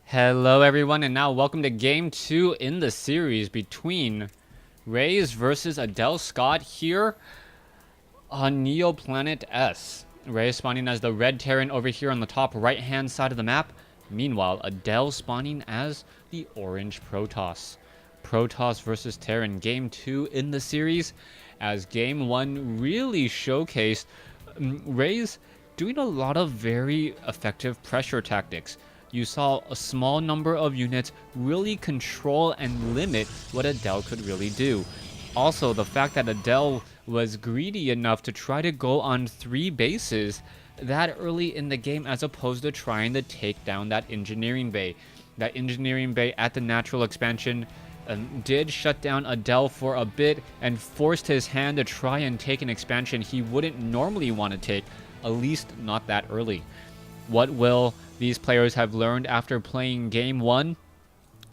Hello everyone, and now welcome to game 2 in the series between Reis versus Adelscott here on Neoplanet S. Reis spawning as the red Terran over here on the top right hand side of the map. Meanwhile, Adel spawning as the orange Protoss. Protoss versus Terran, game 2 in the series, as game 1 really showcased Reis doing a lot of very effective pressure tactics. You saw a small number of units really control and limit what Adel could really do. Also, the fact that Adel was greedy enough to try to go on 3 bases that early in the game as opposed to trying to take down that engineering bay. That engineering bay at the natural expansion did shut down Adel for a bit and forced his hand to try and take an expansion he wouldn't normally want to take, at least not that early. What will these players have learned after playing game 1?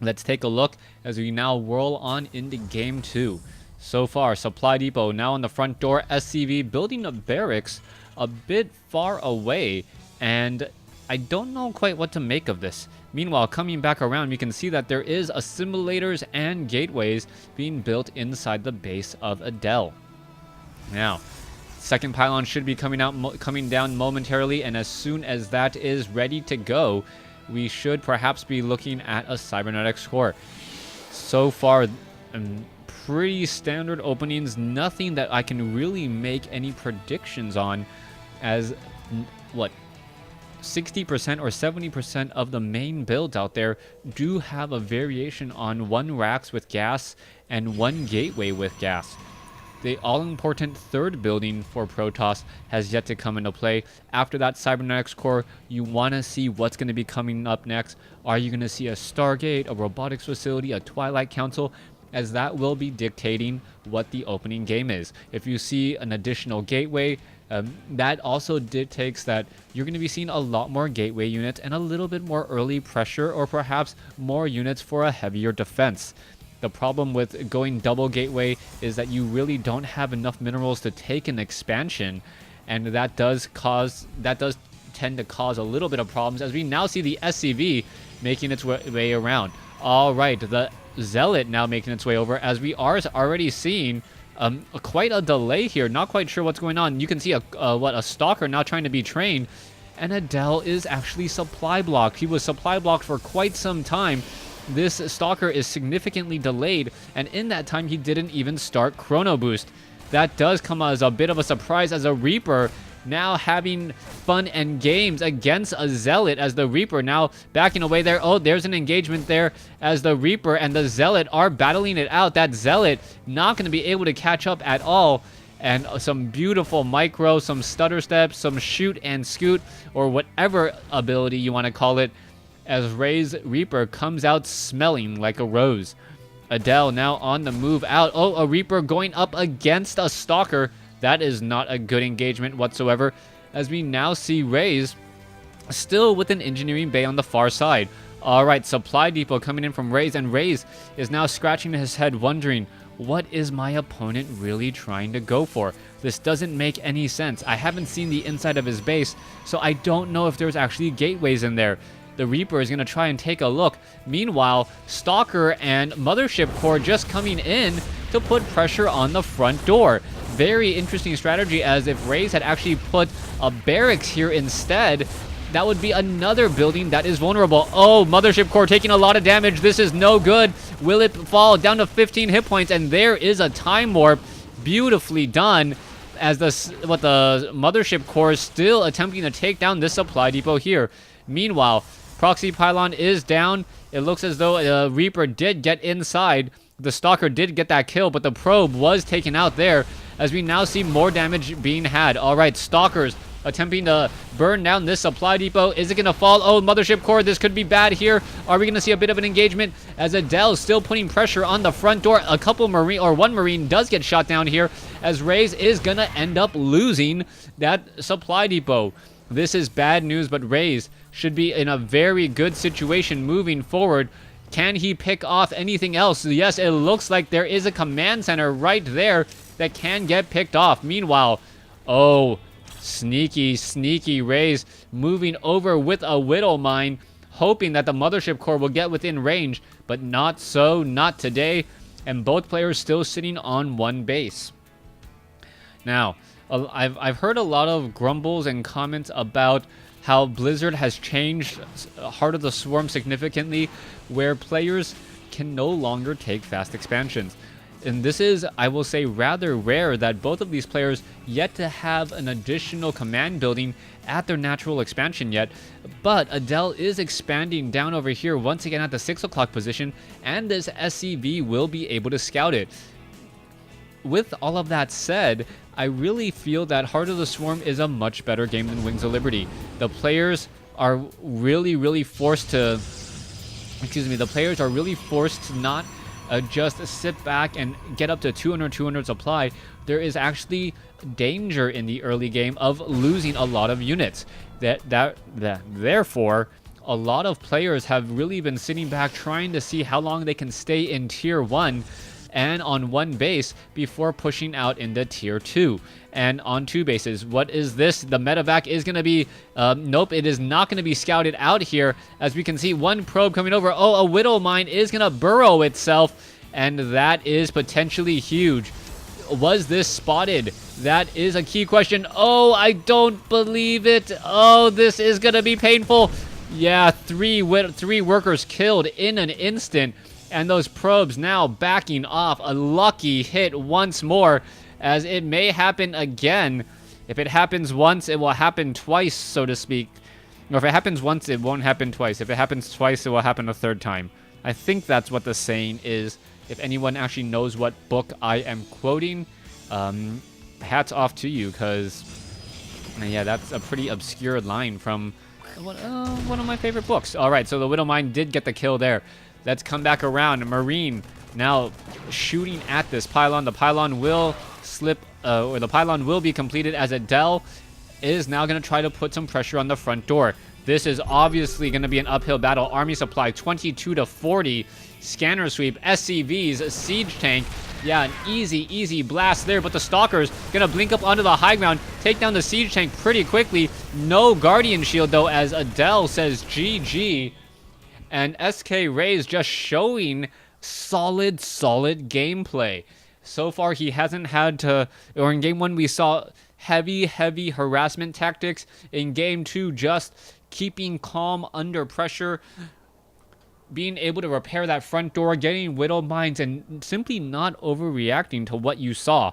Let's take a look as we now whirl on into game 2. So far, Supply Depot now on the front door. SCV building a barracks a bit far away, and I don't know quite what to make of this. Meanwhile, coming back around, we can see that there is assimilators and gateways being built inside the base of Adel. Now, second pylon should be coming down momentarily, and as soon as that is ready to go, we should perhaps be looking at a cybernetics core. So far, pretty standard openings, nothing that I can really make any predictions on, as what 60% or 70% of the main builds out there do have a variation on 1 racks with gas and 1 gateway with gas. The all-important third building for Protoss has yet to come into play. After that cybernetics core, you want to see what's going to be coming up next. Are you going to see a Stargate, a robotics facility, a Twilight Council? As that will be dictating what the opening game is. If you see an additional gateway, that also dictates that you're going to be seeing a lot more gateway units and a little bit more early pressure, or perhaps more units for a heavier defense. The problem with going double gateway is that you really don't have enough minerals to take an expansion, and that does tend to cause a little bit of problems, as we now see the SCV making its way around. All right, the Zealot now making its way over, as we are already seeing quite a delay here. Not quite sure what's going on. You can see a Stalker now trying to be trained, and Adel is actually supply blocked. He was supply blocked for quite some time. This Stalker is significantly delayed, and in that time he didn't even start Chrono Boost. That does come as a bit of a surprise, as a Reaper now having fun and games against a Zealot, as the Reaper now backing away there. Oh, there's an engagement there as the Reaper and the Zealot are battling it out. That Zealot not going to be able to catch up at all. And some beautiful micro, some stutter steps, some shoot and scoot, or whatever ability you want to call it, as Reis Reaper comes out smelling like a rose. Adel now on the move out. Oh, a Reaper going up against a Stalker. That is not a good engagement whatsoever, as we now see Reis still with an engineering bay on the far side. All right, Supply Depot coming in from Reis, and Reis is now scratching his head wondering, what is my opponent really trying to go for? This doesn't make any sense. I haven't seen the inside of his base, so I don't know if there's actually gateways in there. The Reaper is going to try and take a look. Meanwhile, Stalker and Mothership Core just coming in to put pressure on the front door. Very interesting strategy, as if Reis had actually put a barracks here instead, that would be another building that is vulnerable. Oh, Mothership Core taking a lot of damage. This is no good. Will it fall down to 15 hit points? And there is a time warp. Beautifully done, as the Mothership Core is still attempting to take down this Supply Depot here. Meanwhile, Proxy Pylon is down. It looks as though Reaper did get inside. The Stalker did get that kill, but the Probe was taken out there, as we now see more damage being had. All right, Stalkers attempting to burn down this Supply Depot. Is it going to fall? Oh, Mothership Core, this could be bad here. Are we going to see a bit of an engagement, as Adel is still putting pressure on the front door? A couple Marine, or 1 Marine does get shot down here, as Reis is going to end up losing that Supply Depot. This is bad news, but Reis should be in a very good situation moving forward. Can he pick off anything else? Yes, it looks like there is a command center right there that can get picked off. Meanwhile, oh, sneaky Reis moving over with a Widow Mine hoping that the Mothership Core will get within range, but not so, not today, and both players still sitting on one base. Now, I've heard a lot of grumbles and comments about how Blizzard has changed Heart of the Swarm significantly, where players can no longer take fast expansions. And this is, I will say, rather rare that both of these players yet to have an additional command building at their natural expansion yet. But Adel is expanding down over here once again at the 6 o'clock position, and this SCV will be able to scout it. With all of that said, I really feel that Heart of the Swarm is a much better game than Wings of Liberty. The players are really forced to... the players are really forced to not just sit back and get up to 200 supply. There is actually danger in the early game of losing a lot of units. Therefore, a lot of players have really been sitting back trying to see how long they can stay in Tier 1 and on one base before pushing out into Tier 2. And on 2 bases, what is this? The medevac is going to be... nope, it is not going to be scouted out here. As we can see, one probe coming over. Oh, a Widow Mine is going to burrow itself, and that is potentially huge. Was this spotted? That is a key question. Oh, I don't believe it. Oh, this is going to be painful. Yeah, three workers killed in an instant. And those probes now backing off. A lucky hit once more, as it may happen again. If it happens once, it will happen twice, so to speak. Or if it happens once, it won't happen twice. If it happens twice, it will happen a third time. I think that's what the saying is. If anyone actually knows what book I am quoting, hats off to you, because, yeah, that's a pretty obscure line from one of my favorite books. All right, so the Widow Mine did get the kill there. Let's come back around. Marine now shooting at this pylon. The pylon will slip, or the pylon will be completed, as Adel is now going to try to put some pressure on the front door. This is obviously going to be an uphill battle. Army supply 22 to 40. Scanner sweep, SCVs, siege tank. Yeah, an easy blast there, but the Stalker's going to blink up onto the high ground, take down the siege tank pretty quickly. No Guardian Shield, though, as Adel says GG. And SK Reis just showing solid gameplay. So far, he hasn't had to... Or in Game 1, we saw heavy harassment tactics. In Game 2, just keeping calm under pressure. Being able to repair that front door, getting Widow Mines, and simply not overreacting to what you saw.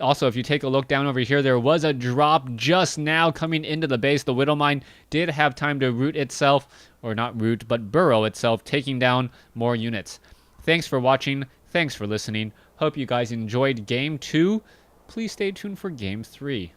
Also, if you take a look down over here, there was a drop just now coming into the base. The Widow Mine did have time to root itself, or not root, but burrow itself, taking down more units. Thanks for watching. Thanks for listening. Hope you guys enjoyed Game 2. Please stay tuned for Game 3.